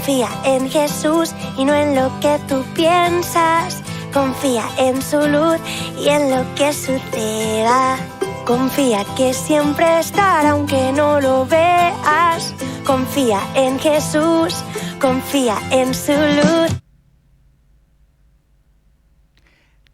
Confía en Jesús y no en lo que tú piensas. Confía en su luz y en lo que suceda. Confía que siempre estará aunque no lo veas. Confía en Jesús, confía en su luz.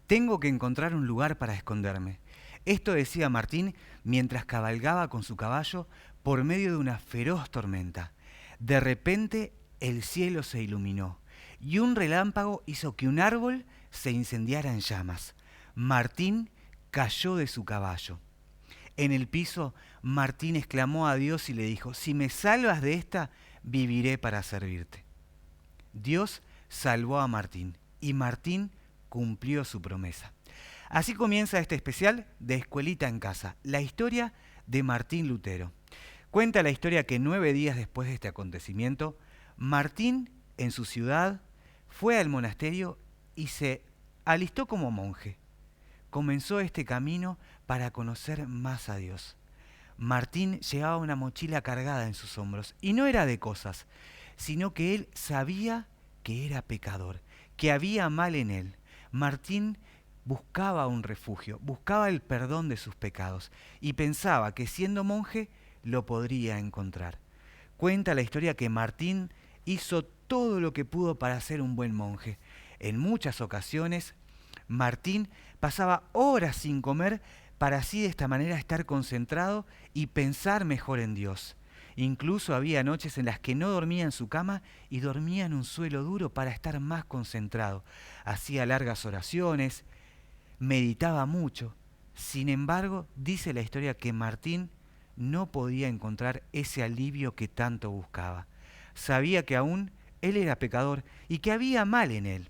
Tengo que encontrar un lugar para esconderme. Esto decía Martín mientras cabalgaba con su caballo por medio de una feroz tormenta. De repente el cielo se iluminó y un relámpago hizo que un árbol se incendiara en llamas. Martín cayó de su caballo. En el piso, Martín exclamó a Dios y le dijo: si me salvas de esta, viviré para servirte. Dios salvó a Martín y Martín cumplió su promesa. Así comienza este especial de Escuelita en Casa, la historia de Martín Lutero. Cuenta la historia que 9 días después de este acontecimiento, Martín, en su ciudad, fue al monasterio y se alistó como monje. Comenzó este camino para conocer más a Dios. Martín llevaba una mochila cargada en sus hombros y no era de cosas, sino que él sabía que era pecador, que había mal en él. Martín buscaba un refugio, buscaba el perdón de sus pecados y pensaba que siendo monje lo podría encontrar. Cuenta la historia que Martín hizo todo lo que pudo para ser un buen monje. En muchas ocasiones, Martín pasaba horas sin comer para así de esta manera estar concentrado y pensar mejor en Dios. Incluso había noches en las que no dormía en su cama y dormía en un suelo duro para estar más concentrado. Hacía largas oraciones, meditaba mucho. Sin embargo, dice la historia que Martín no podía encontrar ese alivio que tanto buscaba. Sabía que aún él era pecador y que había mal en él.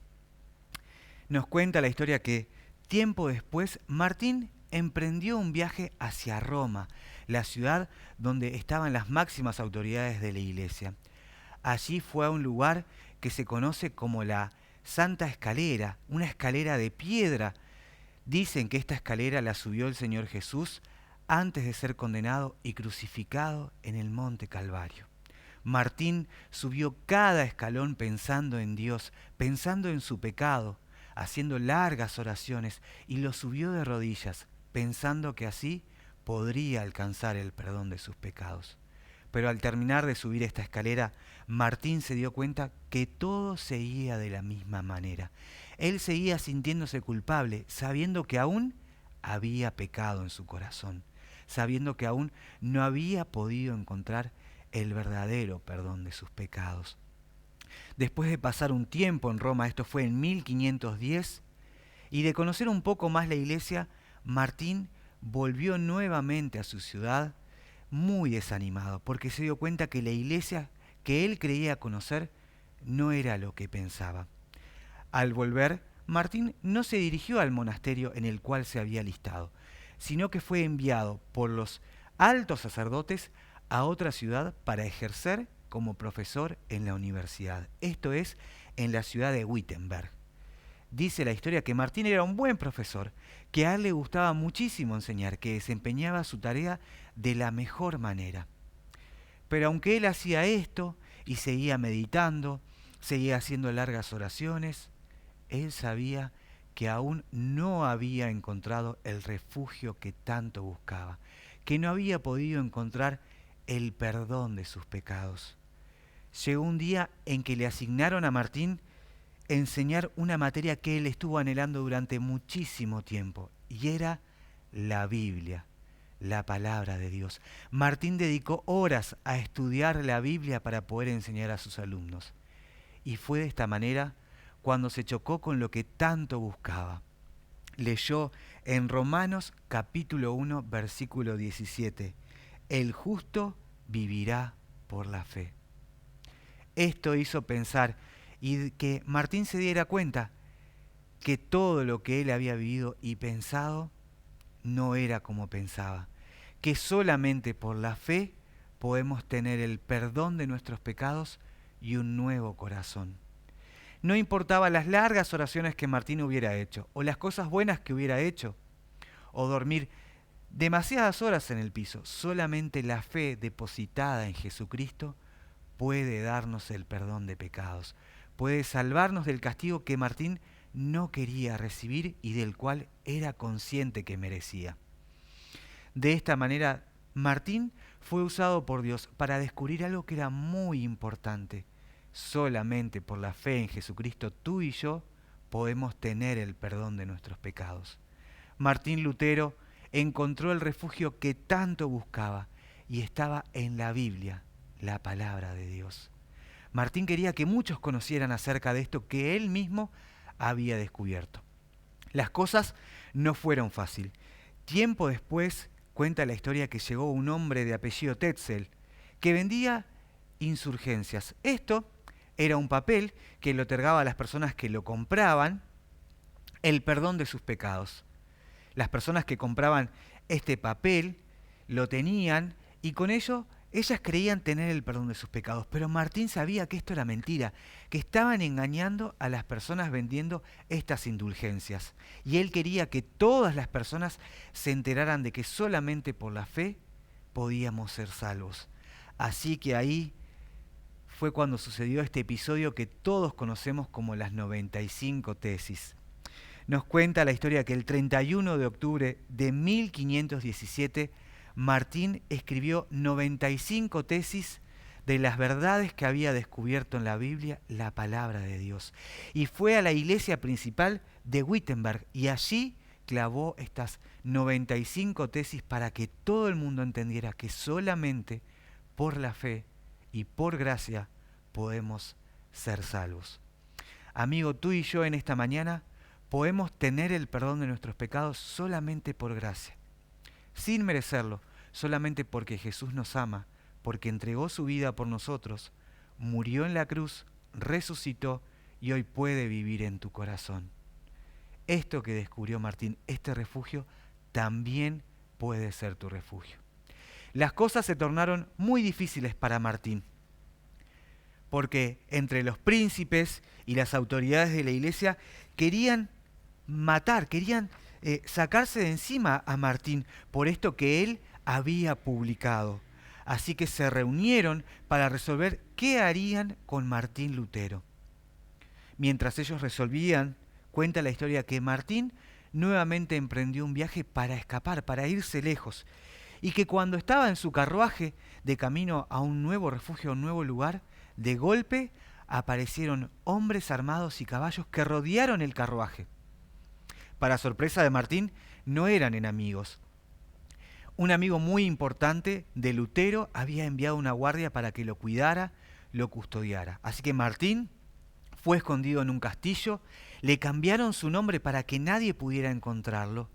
Nos cuenta la historia que tiempo después Martín emprendió un viaje hacia Roma, la ciudad donde estaban las máximas autoridades de la iglesia. Allí fue a un lugar que se conoce como la Santa Escalera, una escalera de piedra. Dicen que esta escalera la subió el Señor Jesús antes de ser condenado y crucificado en el Monte Calvario. Martín subió cada escalón pensando en Dios, pensando en su pecado, haciendo largas oraciones, y lo subió de rodillas, pensando que así podría alcanzar el perdón de sus pecados. Pero al terminar de subir esta escalera, Martín se dio cuenta que todo seguía de la misma manera. Él seguía sintiéndose culpable, sabiendo que aún había pecado en su corazón, sabiendo que aún no había podido encontrar el verdadero perdón de sus pecados. Después de pasar un tiempo en Roma, esto fue en 1510, y de conocer un poco más la iglesia, Martín volvió nuevamente a su ciudad muy desanimado, porque se dio cuenta que la iglesia que él creía conocer no era lo que pensaba. Al volver, Martín no se dirigió al monasterio en el cual se había alistado, sino que fue enviado por los altos sacerdotes a otra ciudad para ejercer como profesor en la universidad, esto es, en la ciudad de Wittenberg. Dice la historia que Martín era un buen profesor, que a él le gustaba muchísimo enseñar, que desempeñaba su tarea de la mejor manera. Pero aunque él hacía esto y seguía meditando, seguía haciendo largas oraciones, él sabía que aún no había encontrado el refugio que tanto buscaba, que no había podido encontrar el perdón de sus pecados. Llegó un día en que le asignaron a Martín enseñar una materia que él estuvo anhelando durante muchísimo tiempo, y era la Biblia, la palabra de Dios. Martín dedicó horas a estudiar la Biblia para poder enseñar a sus alumnos, y fue de esta manera cuando se chocó con lo que tanto buscaba. Leyó en Romanos capítulo 1, versículo 17, el justo vivirá por la fe. Esto hizo pensar y que Martín se diera cuenta que todo lo que él había vivido y pensado no era como pensaba, que solamente por la fe podemos tener el perdón de nuestros pecados y un nuevo corazón. No importaba las largas oraciones que Martín hubiera hecho, o las cosas buenas que hubiera hecho, o dormir demasiadas horas en el piso, solamente la fe depositada en Jesucristo puede darnos el perdón de pecados, puede salvarnos del castigo que Martín no quería recibir y del cual era consciente que merecía. De esta manera, Martín fue usado por Dios para descubrir algo que era muy importante. Solamente por la fe en Jesucristo, tú y yo podemos tener el perdón de nuestros pecados. Martín Lutero encontró el refugio que tanto buscaba y estaba en la Biblia, la palabra de Dios. Martín quería que muchos conocieran acerca de esto que él mismo había descubierto. Las cosas no fueron fácil. Tiempo después cuenta la historia que llegó un hombre de apellido Tetzel que vendía insurgencias. Esto era un papel que le otorgaba a las personas que lo compraban el perdón de sus pecados. Las personas que compraban este papel lo tenían y con ello ellas creían tener el perdón de sus pecados. Pero Martín sabía que esto era mentira, que estaban engañando a las personas vendiendo estas indulgencias. Y él quería que todas las personas se enteraran de que solamente por la fe podíamos ser salvos. Así que ahí fue cuando sucedió este episodio que todos conocemos como las 95 tesis. Nos cuenta la historia que el 31 de octubre de 1517 Martín escribió 95 tesis de las verdades que había descubierto en la Biblia, la palabra de Dios. Y fue a la iglesia principal de Wittenberg y allí clavó estas 95 tesis para que todo el mundo entendiera que solamente por la fe y por gracia podemos ser salvos. Amigo, tú y yo en esta mañana podemos tener el perdón de nuestros pecados solamente por gracia, sin merecerlo, solamente porque Jesús nos ama, porque entregó su vida por nosotros, murió en la cruz, resucitó y hoy puede vivir en tu corazón. Esto que descubrió Martín, este refugio, también puede ser tu refugio. Las cosas se tornaron muy difíciles para Martín, porque entre los príncipes y las autoridades de la iglesia querían matar, querían sacarse de encima a Martín por esto que él había publicado. Así que se reunieron para resolver qué harían con Martín Lutero. Mientras ellos resolvían, cuenta la historia que Martín nuevamente emprendió un viaje para escapar, para irse lejos, y que cuando estaba en su carruaje de camino a un nuevo refugio, a un nuevo lugar, de golpe aparecieron hombres armados y caballos que rodearon el carruaje. Para sorpresa de Martín, no eran enemigos. Un amigo muy importante de Lutero había enviado una guardia para que lo cuidara, lo custodiara. Así que Martín fue escondido en un castillo, le cambiaron su nombre para que nadie pudiera encontrarlo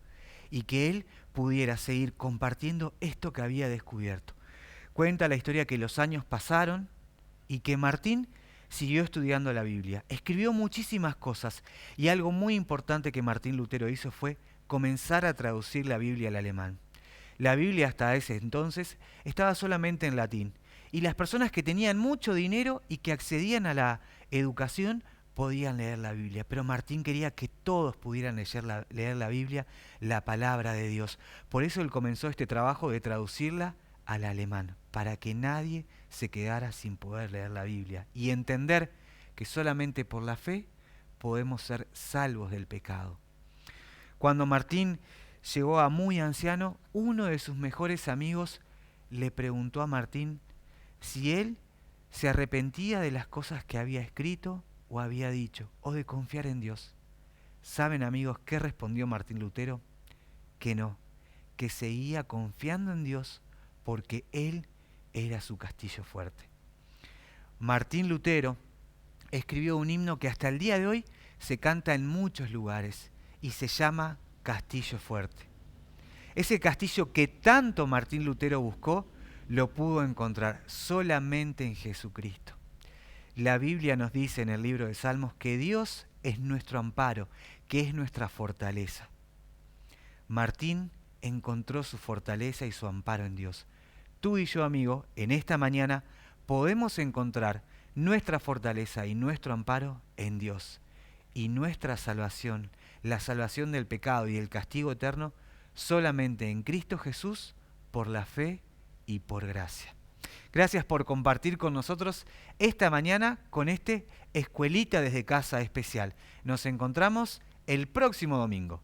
y que él pudiera seguir compartiendo esto que había descubierto. Cuenta la historia que los años pasaron y que Martín siguió estudiando la Biblia. Escribió muchísimas cosas y algo muy importante que Martín Lutero hizo fue comenzar a traducir la Biblia al alemán. La Biblia hasta ese entonces estaba solamente en latín y las personas que tenían mucho dinero y que accedían a la educación podían leer la Biblia, pero Martín quería que todos pudieran leer la Biblia, la palabra de Dios. Por eso él comenzó este trabajo de traducirla al alemán, para que nadie se quedara sin poder leer la Biblia y entender que solamente por la fe podemos ser salvos del pecado. Cuando Martín llegó a muy anciano, uno de sus mejores amigos le preguntó a Martín si él se arrepentía de las cosas que había escrito o había dicho, o de confiar en Dios. ¿Saben, amigos, qué respondió Martín Lutero? Que no, que seguía confiando en Dios porque Él era su castillo fuerte. Martín Lutero escribió un himno que hasta el día de hoy se canta en muchos lugares y se llama Castillo Fuerte. Ese castillo que tanto Martín Lutero buscó, lo pudo encontrar solamente en Jesucristo. La Biblia nos dice en el libro de Salmos que Dios es nuestro amparo, que es nuestra fortaleza. Martín encontró su fortaleza y su amparo en Dios. Tú y yo, amigo, en esta mañana podemos encontrar nuestra fortaleza y nuestro amparo en Dios. Y nuestra salvación, la salvación del pecado y del castigo eterno, solamente en Cristo Jesús, por la fe y por gracia. Gracias por compartir con nosotros esta mañana con este Escuelita desde Casa especial. Nos encontramos el próximo domingo.